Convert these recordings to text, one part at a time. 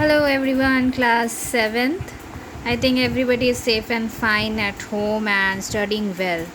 Hello everyone, class 7th. I think everybody is safe and fine at home and studying well.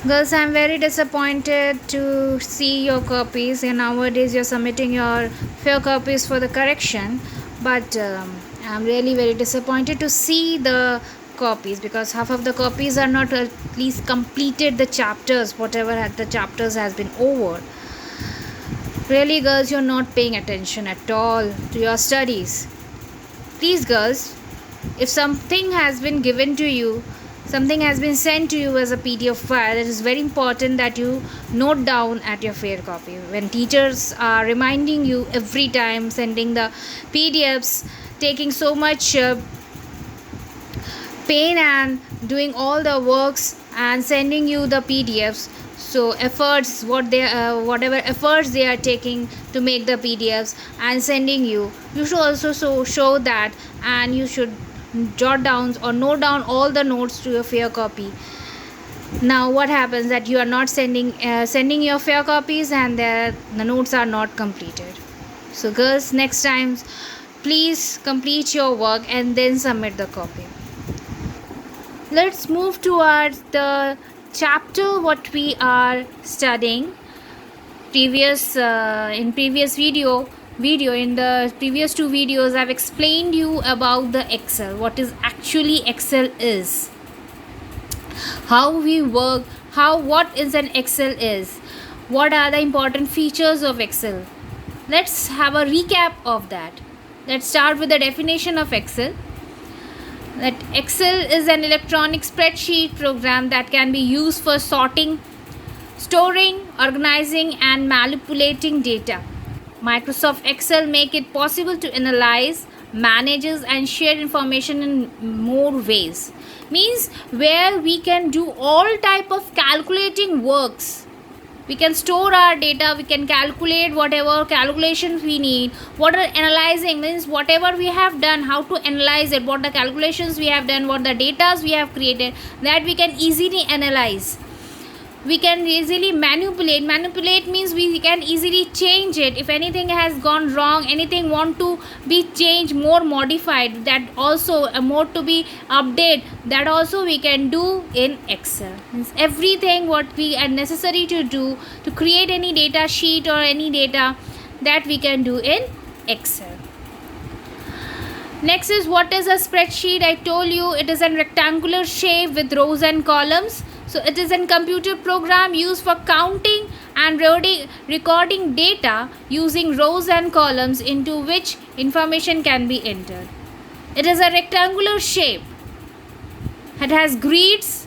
Girls, I'm very disappointed to see your copies. And nowadays, you're submitting your fair copies for the correction, but I'm really very disappointed to see the copies because half of the copies are not at least completed the chapters, whatever the chapters has been over. Really, girls, you're not paying attention at all to your studies. Please, girls, if something has been given to you, something has been sent to you as a PDF file, it is very important that you note down at your fair copy. When teachers are reminding you every time, sending the PDFs, taking so much pain and doing all the works and sending you the PDFs, so efforts whatever efforts they are taking to make the PDFs and sending you should also show that, and you should jot down or note down all the notes to your fair copy. Now what happens that you are not sending your fair copies and the notes are not completed. So girls, next time please complete your work and then submit the copy. Let's move towards the chapter what we are studying. In the previous two videos, I've explained you about the Excel, what is actually Excel is, how we work, what is an Excel is, what are the important features of Excel. Let's have a recap of that. Let's start with the definition of Excel. That Excel is an electronic spreadsheet program that can be used for sorting, storing, organizing and manipulating data. Microsoft Excel make it possible to analyze, manages and share information in more ways. Means where we can do all type of calculating works. We can store our data, we can calculate whatever calculations we need. What are analyzing means whatever we have done, how to analyze it, what the calculations we have done, what the data we have created, that we can easily analyze. We can easily manipulate means we can easily change it. If anything has gone wrong, anything want to be changed, more modified, that also more to be update, that also we can do in Excel. Means everything what we are necessary to do to create any data sheet or any data, that we can do in Excel. Next is, what is a spreadsheet? I told you it is a rectangular shape with rows and columns. So it is a computer program used for counting and recording data using rows and columns into which information can be entered. It is a rectangular shape. It has grids,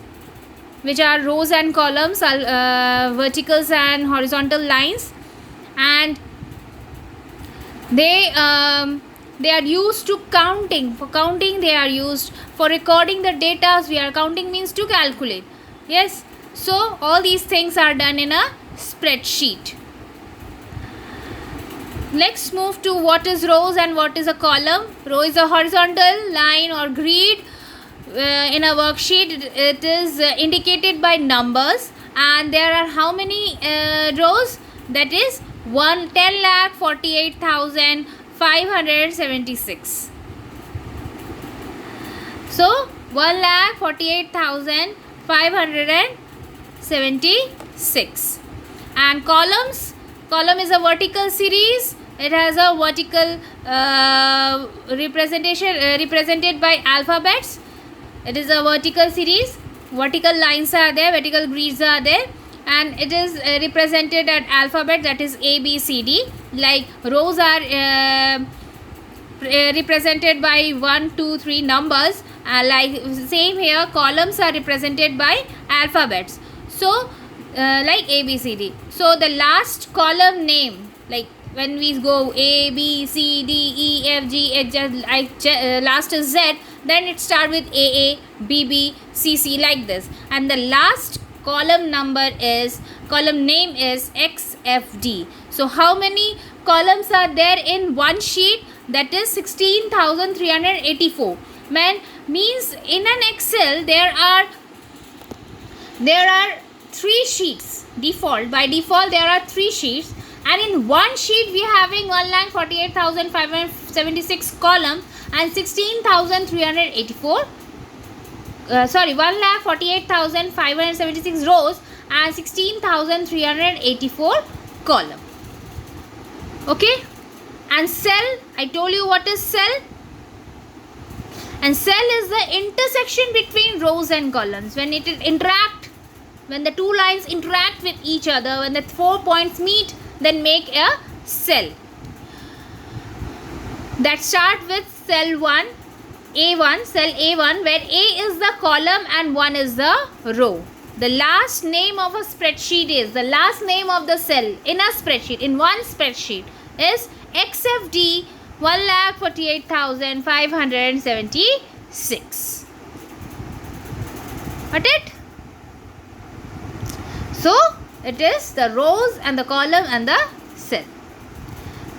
which are rows and columns, verticals and horizontal lines, and they are used to counting. For counting, they are used. For recording the data, we are counting means to calculate. Yes, so all these things are done in a spreadsheet. Let's move to what is rows and what is a column. Row is a horizontal line or grid. In a worksheet, it is indicated by numbers, and there are how many rows? That is 10,48,576. So 1,48,576. And column is a vertical series. It has a vertical represented by alphabets. It is a vertical series. Vertical lines are there, vertical grids are there, and it is represented at alphabet, that is A, B, C, D. Like rows are represented by 1, 2, 3 numbers. Like same here, columns are represented by alphabets. So like A, B, C, D. So the last column name, like when we go A, B, C, D, E, F, G, H, last is Z, then it starts with AA, BB, CC, like this. And the last column name is XFD. So how many columns are there in one sheet? That is 16,384. Means in an Excel there are 3 sheets. By default there are 3 sheets, And in one sheet we are having 1,48,576 columns and 16,384 1,48,576 rows and 16,384 column. Okay, and cell, I told you what is cell. And cell is the intersection between rows and columns. When it interact, when the two lines interact with each other, when the 4 points meet, then make a cell. That start with cell 1, A1, cell A1, where A is the column and 1 is the row. The last name of a spreadsheet is, the last name of the cell in a spreadsheet, in one spreadsheet, is XFD 1,48,576. Got it? So it is the rows and the column and the cell.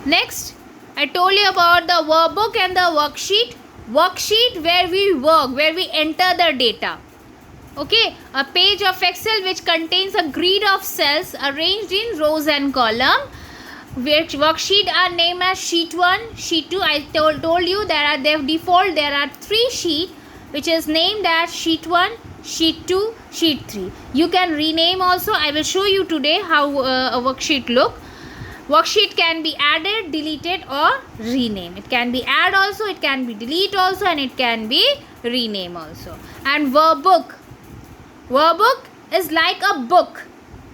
Next, I told you about the workbook and the worksheet. Worksheet where we work, where we enter the data. Okay, a page of Excel which contains a grid of cells arranged in rows and column. Which worksheet are named as sheet 1, sheet 2. I told you there are 3 sheet which is named as sheet 1, sheet 2, sheet 3. You can rename also. I will show you today how a worksheet look. Worksheet can be added, deleted or rename. It can be add also, it can be delete also, and it can be rename also. And workbook. Workbook is like a book.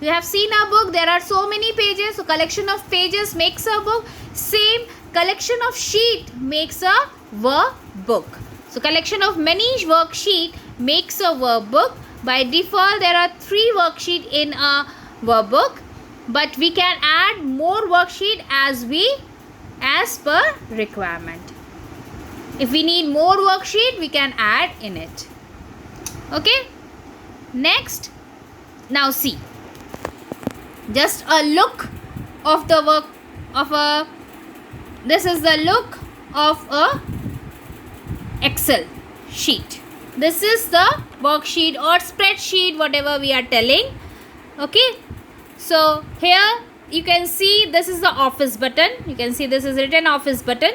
You have seen a book, there are so many pages, so collection of pages makes a book. Same collection of sheet makes a workbook. So collection of many worksheet makes a workbook. By default there are 3 worksheet in a workbook, but we can add more worksheet as per requirement. If we need more worksheet, we can add in it. Okay, next, now see, just a look of the work of a, this is the look of a Excel sheet. This is the worksheet or spreadsheet, whatever we are telling. Okay, so here you can see this is the office button. You can see this is written office button.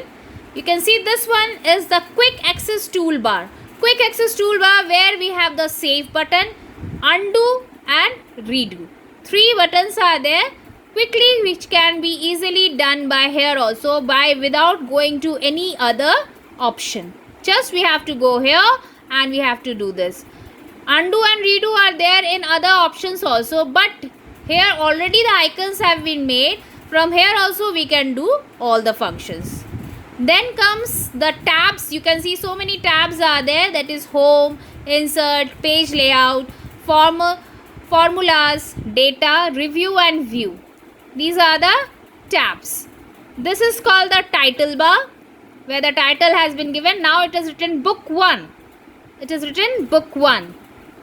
You can see this one is the quick access toolbar. Quick access toolbar where we have the save button, undo and redo. 3 buttons are there quickly, which can be easily done by here also, by without going to any other option. Just we have to go here and we have to do this. Undo and redo are there in other options also, but here already the icons have been made. From here also we can do all the functions. Then comes the tabs. You can see so many tabs are there, that is home, insert, page layout, formulas, data, review and view. These are the tabs. This is called the title bar, where the title has been given. Now it is written book 1. It is written book 1.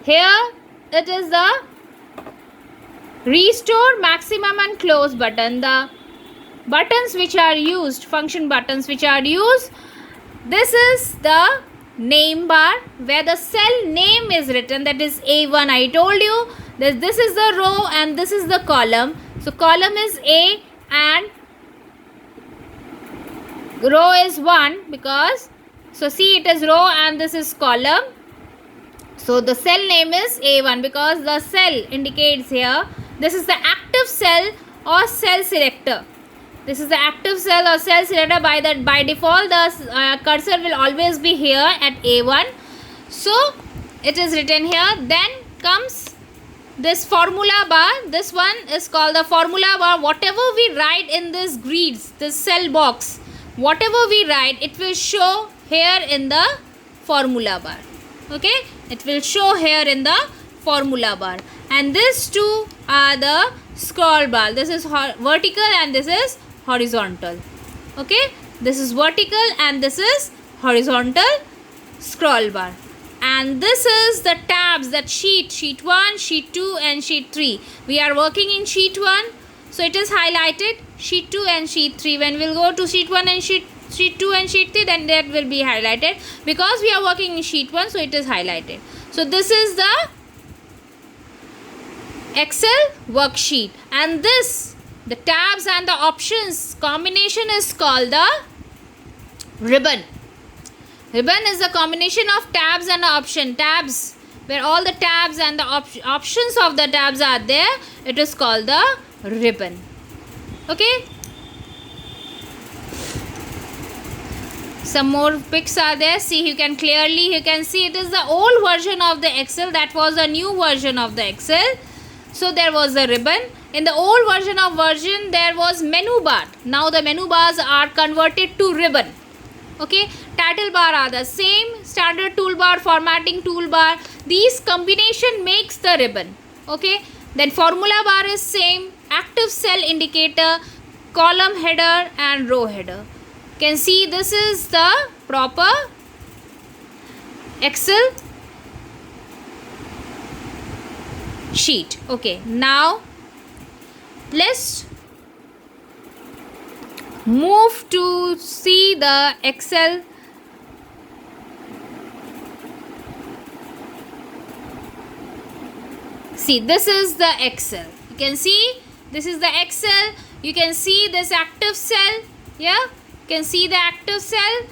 Here it is the restore, maximum and close button. The buttons which are used, function buttons which are used. This is the name bar where the cell name is written, that is A1. I told you that this is the row and this is the column. So column is A and row is 1, because so see, it is row and this is column. So the cell name is A1 because the cell indicates here. This is the active cell or cell selector. This is the active cell or cell selector. By default the cursor will always be here at A1. So it is written here. Then comes this formula bar. This one is called the formula bar. Whatever we write in this grids, this cell box, whatever we write, it will show here in the formula bar. Okay, it will show here in the formula bar. And these two are the scroll bar. This is vertical and this is horizontal. Okay, this is vertical and this is horizontal scroll bar. And this is the tabs, that sheet 1, sheet 2 and sheet 3. We are working in sheet 1, so it is highlighted, sheet 2 and sheet 3. When we will go to sheet 1 and sheet 2 and sheet 3, then that will be highlighted, because we are working in sheet 1, so it is highlighted. So this is the Excel worksheet, and this The tabs and the options combination is called the ribbon. Ribbon is a combination of tabs and option. Tabs, where all the tabs and the options of the tabs are there, it is called the ribbon. Okay. Some more pics are there. See, you can see it is the old version of the Excel. That was a new version of the Excel. So there was a ribbon. In the old version there was menu bar. Now the menu bars are converted to ribbon. Okay. Title bar are the same. Standard toolbar, formatting toolbar. These combination makes the ribbon. Okay. Then formula bar is same. Active cell indicator, column header and row header. Can see this is the proper Excel sheet. Okay, now let's move to see the Excel see. This is the Excel. You can see this is the Excel. You can see this active cell. Yeah, you can see the active cell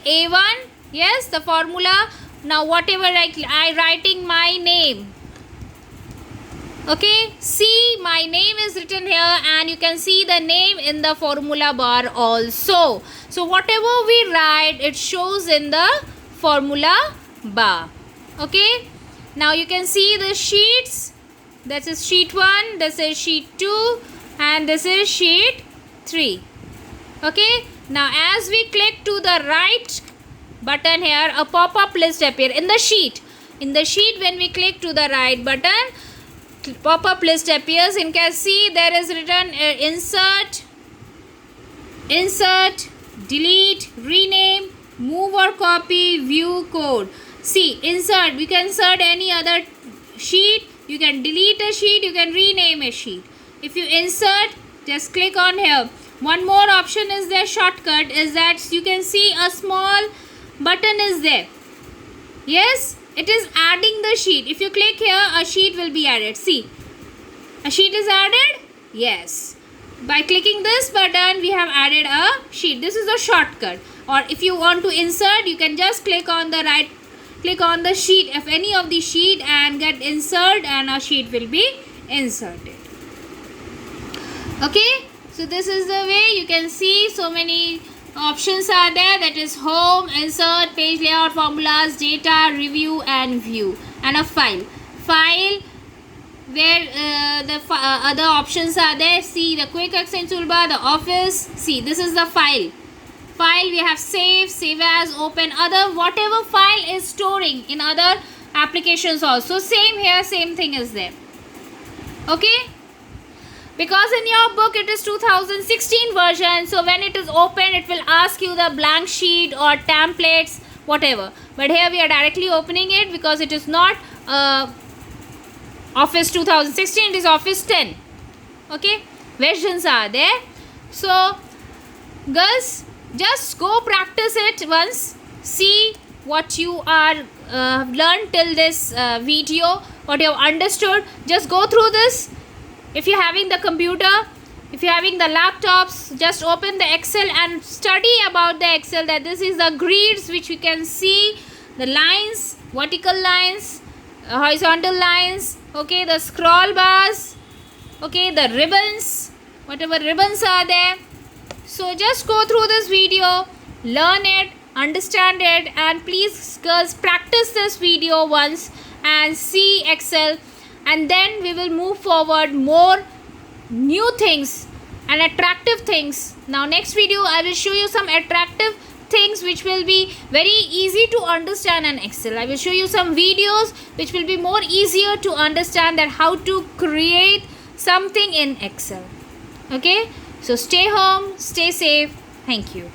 A1. Yes, the formula. Now whatever I writing my name. Okay, see my name is written here and you can see the name in the formula bar also. So whatever we write, it shows in the formula bar. Okay, now you can see the sheets. This is sheet 1, this is sheet 2 and this is sheet 3. Okay, now as we click to the right button here, a pop-up list appear in the sheet. In the sheet, when we click to the right button, pop-up list appears. You can see there is written insert, delete, rename, move or copy, view code. See, insert, we can insert any other sheet, you can delete a sheet, you can rename a sheet. If you insert, just click on here. One more option is there, shortcut, is that you can see a small button is there. Yes, it is adding the sheet. If you click here, a sheet will be added. See, a sheet is added. Yes, by clicking this button, we have added a sheet. This is a shortcut. Or if you want to insert, you can just click on the right, click on the sheet, if any of the sheet, and get insert, and a sheet will be inserted. Okay, so this is the way you can see so many options are there, that is home, insert, page layout, formulas, data, review and view, and a file where the other options are there. See the quick access toolbar, the office. See, this is the file we have save as, open, other, whatever file is storing in other applications also. Same here, same thing is there. Okay, because in your book it is 2016 version, so when it is open, it will ask you the blank sheet or templates, whatever. But here we are directly opening it because it is not Office 2016, it is Office 10. Okay, versions are there. So girls, just go practice it once. See what you are learned till this video, what you have understood. Just go through this. If you're having the computer, if you're having the laptops, just open the Excel and study about the Excel, that this is the grids which we can see, the lines, vertical lines, horizontal lines, okay, the scroll bars, okay, the ribbons, whatever ribbons are there. So just go through this video, learn it, understand it, and please girls, practice this video once and see Excel, and then we will move forward more new things and attractive things. Now next video I will show you some attractive things which will be very easy to understand in Excel. I will show you some videos which will be more easier to understand, that how to create something in Excel. Okay, so stay home, stay safe. Thank you.